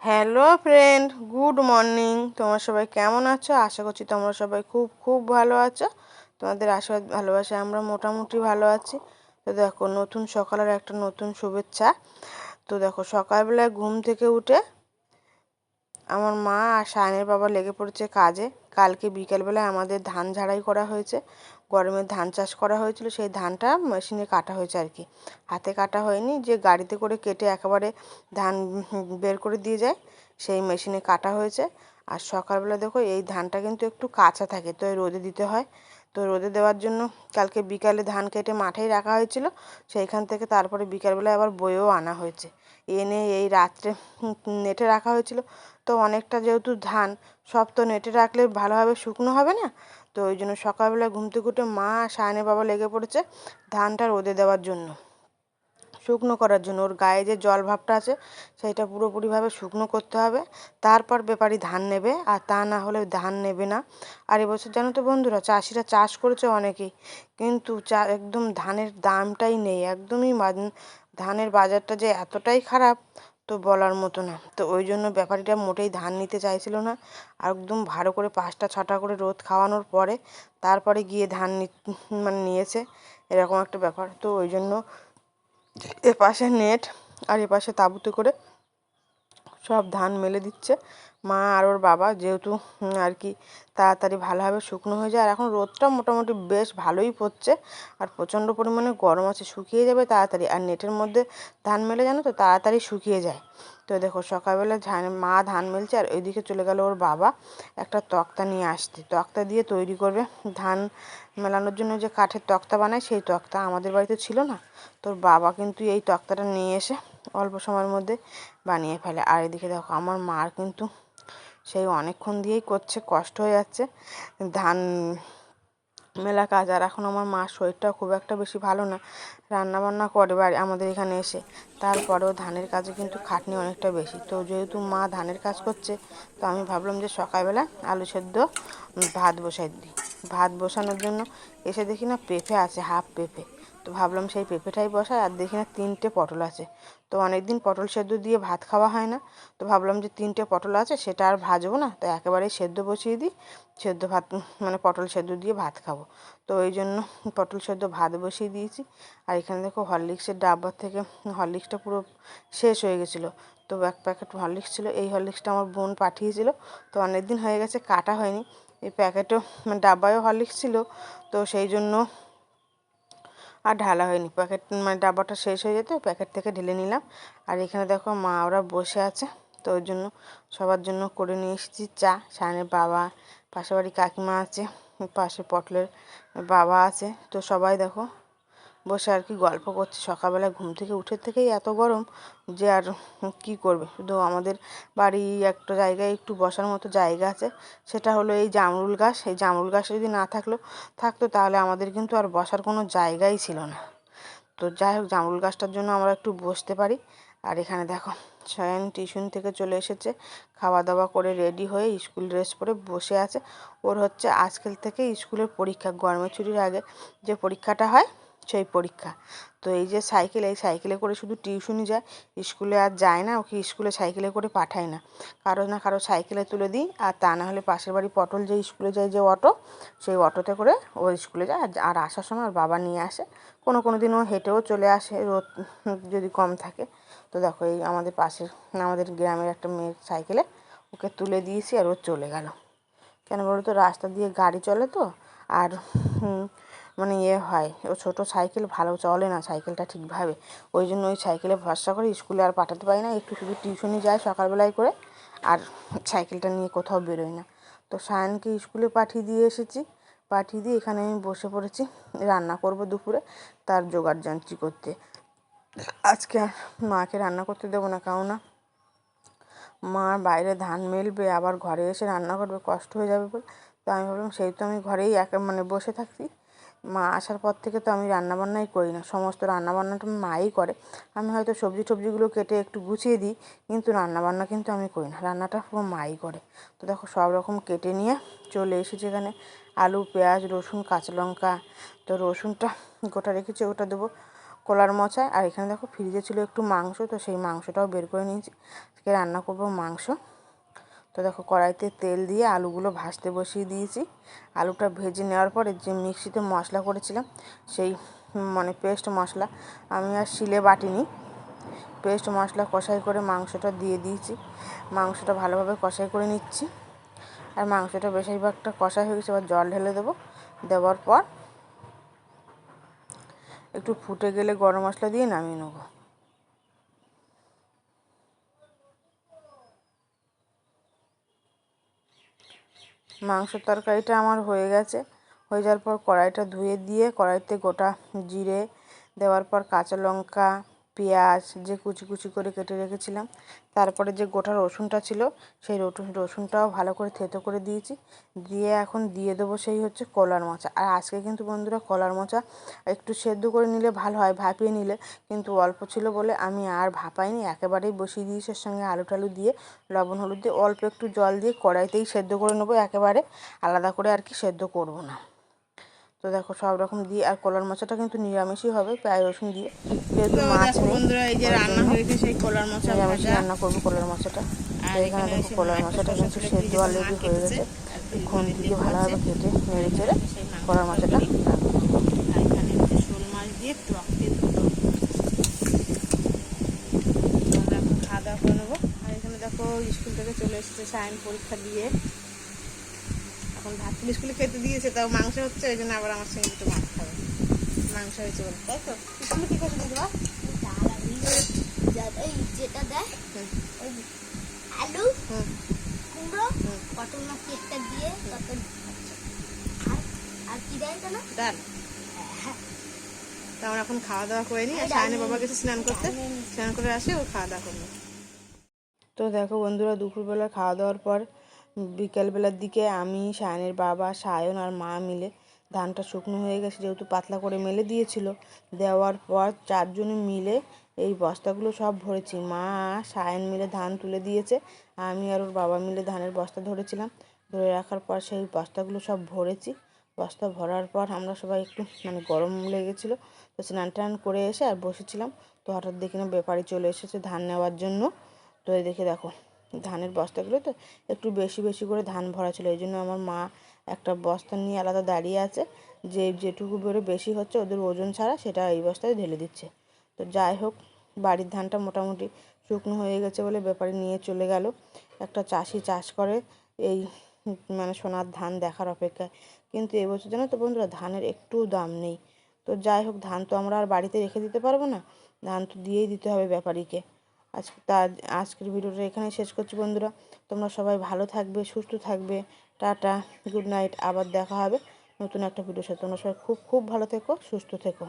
Hello friend, good morning. তোমরা সবাই কেমন আছো? আশা করছি তোমরা সবাই খুব খুব ভালো আছো। তোমাদের আশীর্বাদ ভালোবাসায় আমরা মোটামুটি ভালো আছি। তো দেখো, নতুন সকালের একটা নতুন শুভেচ্ছা। তো দেখো, সকালবেলায় ঘুম থেকে উঠে আমার মা আর সায়নের বাবা লেগে পড়েছে কাজে। কালকে বিকেলবেলায় আমাদের ধান ঝাড়াই করা হয়েছে। গরমের ধান চাষ করা হয়েছিল, সেই ধানটা মেশিনে কাটা হয়েছে আর কি। হাতে কাটা হয়নি, যে গাড়িতে করে কেটে একেবারে ধান বের করে দিয়ে যায়, সেই মেশিনে কাটা হয়েছে। আর সকালবেলা দেখো, এই ধানটা কিন্তু একটু কাঁচা থাকে, তো রোদে দিতে হয়। তো রোদে দেওয়ার জন্য কালকে বিকালে ধান কেটে মাঠেই রাখা হয়েছিল। সেইখান থেকে তারপরে বিকালবেলায় আবার বয়েও আনা হয়েছে। এনে এই রাত্রে নেটে রাখা হয়েছিল। তো অনেকটা যেহেতু ধান, সব তো নেটে রাখলে ভালোভাবে শুকনো হবে না। তো ওই জন্য সকালবেলা ঘুম থেকে উঠে মা আর সায়নের বাবা লেগে পড়েছে ধানটা রোদে দেওয়ার জন্য, শুকনো করার জন্য। ওর গায়ে যে জল ভাবটা আছে সেইটা পুরোপুরিভাবে শুকনো করতে হবে। তারপর ব্যাপারী ধান নেবে, আর তা না হলে ধান নেবে না। আর এবছর জানো তো বন্ধুরা, চাষিরা চাষ করেছে অনেকেই, কিন্তু একদম ধানের দামটাই নেই একদমই। ধানের বাজারটা যে এতটাই খারাপ, তো বলার মতো না। তো ওই জন্য ব্যাপারীটা মোটেই ধান নিতে চাইছিল না। আর একদম ভালো করে 5টা 6টা করে রোদ খাওয়ানোর পরে তারপরে গিয়ে ধান মানে নিয়েছে, এরকম একটা ব্যাপার। তো ওই জন্য এপাশে নেট আর এপাশে তাঁবুতে করে সব ধান মেলে দিচ্ছে মা আর ওর বাবা, যেহেতু আর কি তাড়াতাড়ি ভালোভাবে শুকনো হয়ে যায়। আর এখন রোদটা মোটামুটি বেশ ভালোই পড়ছে, আর প্রচণ্ড পরিমাণে গরম আছে, শুকিয়ে যাবে তাড়াতাড়ি। আর নেটের মধ্যে ধান মেলে জানো তো তাড়াতাড়ি শুকিয়ে যায়। তো দেখো, সকালবেলা মা ধান মেলছে, আর ওইদিকে চলে গেল ওর বাবা একটা তক্তা নিয়ে আসতে। তক্তা দিয়ে তৈরি করবে ধান মেলানোর জন্য, যে কাঠের তক্তা বানায় সেই তক্তা আমাদের বাড়িতে ছিল না। তোর বাবা কিন্তু এই তক্তাটা নিয়ে এসে অল্প সময়ের মধ্যে বানিয়ে ফেলে। আর এদিকে দেখো, আমার মার কিন্তু সেই অনেকক্ষণ দিয়েই করছে, কষ্ট হয়ে যাচ্ছে ধান মেলা কাজ। আর এখন আমার মার শরীরটাও খুব একটা বেশি ভালো না, রান্নাবান্না করে বাড়ি আমাদের এখানে এসে, তারপরেও ধানের কাজে কিন্তু খাটনি অনেকটা বেশি। তো যেহেতু মা ধানের কাজ করছে, তো আমি ভাবলাম যে সকালবেলা আলু সেদ্ধ ভাত বসাই দিই। ভাত বসানোর জন্য এসে দেখি না পেঁপে আছে, হাফ পেঁপে। তো ভাবলাম সেই পেঁপেটাই বসাই। আর দেখি না 3টে পটল আছে। তো অনেকদিন পটল সেদ্ধ দিয়ে ভাত খাওয়া হয় না, তো ভাবলাম যে 3টে পটল আছে, সেটা আর ভাজবো না, তো একেবারেই সেদ্ধ বসিয়ে দিই। সেদ্ধ ভাত মানে পটল সেদ্ধ দিয়ে ভাত খাবো। তো ওই জন্য পটল সেদ্ধ ভাত বসিয়ে দিয়েছি। আর এখানে দেখো, হরলিক্সের ডাব্বার থেকে হরলিক্সটা পুরো শেষ হয়ে গেছিলো। তো এক প্যাকেট হরলিক্স ছিল, এই হরলিক্সটা আমার বোন পাঠিয়েছিল। তো অনেক দিন হয়ে গেছে, কাটা হয়নি। এই প্যাকেটও মানে ডাব্বায়ও হরলিক্স ছিল, তো সেই জন্য আর ঢালা হয়নি। প্যাকেট মানে ডাব্বাটা শেষ হয়ে যেতে প্যাকেট থেকে ঢেলে নিলাম। আর এখানে দেখো, মা ওরা বসে আছে। তো ওই জন্য সবার জন্য করে নিয়ে এসেছি চা। সায়নের বাবা, পাশের বাড়ি কাকিমা আছে, পাশে পটলের বাবা আছে। তো সবাই দেখো বসে আর কি গল্প করছে। সকালবেলায় ঘুম থেকে উঠে থেকেই এত গরম যে আর কি করবে। শুধু আমাদের বাড়ি একটা জায়গায় একটু বসার মতো জায়গা আছে, সেটা হলো এই জামরুল গাছ। এই জামরুল গাছটা যদি না থাকতো তাহলে আমাদের কিন্তু আর বসার কোনো জায়গাই ছিল না। তো যাই হোক, জামরুল গাছটার জন্য আমরা একটু বসতে পারি। আর এখানে দেখো, সায়ন টিউশন থেকে চলে এসেছে, খাওয়া দাওয়া করে রেডি হয়ে স্কুল ড্রেস পরে বসে আছে। ওর হচ্ছে আজকাল থেকে স্কুলের পরীক্ষা, গরমের ছুটির আগে যে পরীক্ষাটা হয় সেই পরীক্ষা। তো এই যে সাইকেল, এই সাইকেলে করে শুধু টিউশনই যায়, স্কুলে আর যায় না। ওকে স্কুলে সাইকেলে করে পাঠায় না, কারো না কারো সাইকেলে তুলে দিই। আর তা না হলে পাশের বাড়ি পটল যে স্কুলে যায় যে অটো, সেই অটোতে করে ও স্কুলে যায়। আর আসার সময় ওর বাবা নিয়ে আসে। কোনো দিন ও হেঁটেও চলে আসে, রোদ যদি কম থাকে। তো দেখো, এই আমাদের গ্রামের একটা মেয়ের সাইকেলে ওকে তুলে দিয়েছি, আর ও চলে গেল। কেন বলো তো, রাস্তা দিয়ে গাড়ি চলে তো, আর মানে হয়, ও ছোটো সাইকেল ভালো চলে না সাইকেলটা ঠিকভাবে। ওই জন্য ওই সাইকেলে ভরসা করে স্কুলে আর পাঠাতে পারি না, একটু শুধু টিউশনি যায় সকালবেলায় করে, আর সাইকেলটা নিয়ে কোথাও বেরোয় না। তো সায়নকে স্কুলে পাঠিয়ে দিয়ে এসেছি, পাঠিয়ে দিয়ে এখানে আমি বসে পড়েছি, রান্না করব দুপুরে, তার জোগাড় যন্ত্রী করতে। আজকে আর মাকে রান্না করতে দেবো না, কেননা মা বাইরে ধান মেলবে, আবার ঘরে এসে রান্না করবে, কষ্ট হয়ে যাবে বলে। তো আমি ভাবলাম সেই তো আমি ঘরেই মানে বসে থাকি। মা আসার পর থেকে তো আমি রান্নাবান্নাই করি না, সমস্ত রান্নাবান্নাটা মাই করে। আমি হয়তো সবজিগুলো কেটে একটু গুছিয়ে দিই, কিন্তু রান্নাবান্না কিন্তু আমি করি না, রান্নাটা পুরো মাই করে। তো দেখো, সব রকম কেটে নিয়ে চলে এসেছি এখানে। আলু, পেঁয়াজ, রসুন, কাঁচা লঙ্কা। তো রসুনটা গোটা রেখেছি, ওটা দেবো। কলার মোচা। আর এখানে দেখো ফ্রিজে ছিল একটু মাংস, তো সেই মাংসটাও বের করে নিয়েছি। আজকে রান্না করব মাংস। তো দেখো কড়াইতে তেল দিয়ে আলুগুলো ভাজতে বসিয়ে দিয়েছি। আলুটা ভেজে নেওয়ার পরে যে মিক্সিতে মশলা করেছিলাম সেই পেস্ট মশলা আমি আর শিলে বাটিনি, পেস্ট মশলা কষাই করে মাংসটা দিয়ে দিয়েছি। মাংসটা ভালোভাবে কষাই করে নিচ্ছি। আর মাংসটা বেশিরভাগটা কষাই হয়ে গেছে, এবার জল ঢেলে দেবো। দেওয়ার পর একটু ফুটে গেলে গরম মশলা দিয়ে নামিয়ে নেব। মাংসের তরকারিটা আমার হয়ে গেছে। হয়ে যাওয়ার পর কড়াইটা ধুয়ে দিয়ে কড়াইতে গোটা জিরে দেওয়ার পর কাঁচা লঙ্কা, পেঁয়াজ যে কুচি কুচি করে কেটে রেখেছিলাম, তারপরে যে গোটা রসুনটা ছিল সেই রসুনটাও ভালো করে থেতো করে দিয়েছি। দিয়ে এখন দিয়ে দেবো সেই হচ্ছে কলার মোচা। আর আজকে কিন্তু বন্ধুরা কলার মোচা একটু সেদ্ধ করে নিলে ভালো হয়, ভাপিয়ে নিলে, কিন্তু অল্প ছিল বলে আমি আর ভাপাইনি, একেবারেই বসিয়ে দিয়েছি। এর সঙ্গে আলু টালু দিয়ে লবণ হলুদ দিয়ে অল্প একটু জল দিয়ে কড়াইতেই সেদ্ধ করে নেবো, একেবারে আলাদা করে আর কি সেদ্ধ করব না। তো দেখো সব রকম দিয়ে, আর কলার মোচাটা কিন্তু নিরামিষই হবে, পেঁয়াজ রসুন দিয়ে, যেহেতু মাছ নেই। বন্ধুরা এই যে রান্না হয়েছে সেই কলার মোচা নিরামিষই ভাজা। রান্না করবো কলার মোচাটা। তো এখানে দেখো কলার মোচাটা কিন্তু সেদ্ধ অলরেডি হয়ে গেছে। খুন্তি দিয়ে ভালোভাবে কেটে নেড়ে চেড়ে কলার মোচাটা এখানে হচ্ছে শোল মাছ দিয়ে টক তেঁতুল এখন খাওয়া দাওয়া করে নেবো। আর এখানে দেখো স্কুল থেকে চলে এসেছে সায়ন পরীক্ষা দিয়ে, এখন ভাত স্কুলে খেতে দিয়েছে, তাও মাংস হচ্ছে, ওই জন্য আবার আমার সঙ্গে একটু ভাত খাবে। মাংস হয়েছে বলে, তাই তো? স্কুলে কি করে দিতে যেটা দেয় আলু, কুমড়ো, পটল মাছ একটা দিয়ে আর কি দেয় কেন ডাল। তো আমরা এখন খাওয়া দাওয়া করে নিই, আর সায়নের বাবা গেছে স্নান করতে, স্নান করে আসে ও খাওয়া দাওয়া করবো। তো দেখো বন্ধুরা দুপুরবেলা খাওয়া দাওয়ার পর বিকেলবেলার দিকে আমি, সায়নের বাবা, সায়ন আর মা মিলে ধানটা শুকনো হয়ে গেছে যেহেতু পাতলা করে মেলে দিয়েছিল, দেওয়ার পর চারজনে মিলে এই বস্তাগুলো সব ভরেছি। মা সায়ন মিলে ধান তুলে দিয়েছে, আমি আর ওর বাবা মিলে ধানের বস্তা ধরেছিলাম। ধরে রাখার পর সেই বস্তাগুলো সব ভরেছি। বস্তা ভরার পর আমরা সবাই একটু গরম লেগেছিলো, তো স্নান টান করে এসে আর বসেছিলাম। তো হঠাৎ দেখি না ব্যাপারী চলে এসেছে ধান নেওয়ার জন্য। তো এই দেখে দেখো ধানের বস্তাগুলো তো একটু বেশি বেশি করে ধান ভরা ছিল, এই জন্য আমার মা একটা বস্তা নিয়ে আলাদা দাঁড়িয়ে আছে, যে যেটুকু বেরো বেশি হচ্ছে ওদের ওজন ছাড়া সেটা এই বস্তায় ঢেলে দিচ্ছে। তো যাই হোক, বাড়ির ধানটা মোটামুটি শুকনো হয়ে গেছে বলে ব্যাপারী নিয়ে চলে গেল। একটা চাষি চাষ করে এই সোনার ধান দেখার অপেক্ষায়, কিন্তু এবছর জানো তো বন্ধুরা ধানের একটু দাম নেই। তো যাই হোক, ধান তো আমরা আর বাড়িতে রেখে দিতে পারবো না, ধান তো দিয়েই দিতে হবে ব্যাপারীকে। আজকের ভিডিওটা এখানে শেষ করছি বন্ধুরা। তোমরা সবাই ভালো থাকবে, সুস্থ থাকবে। Tata, good night. আবার দেখা হবে নতুন একটা ভিডিওর সাথে। তোমরা সবাই খুব খুব ভালো থেকো, সুস্থ থেকো।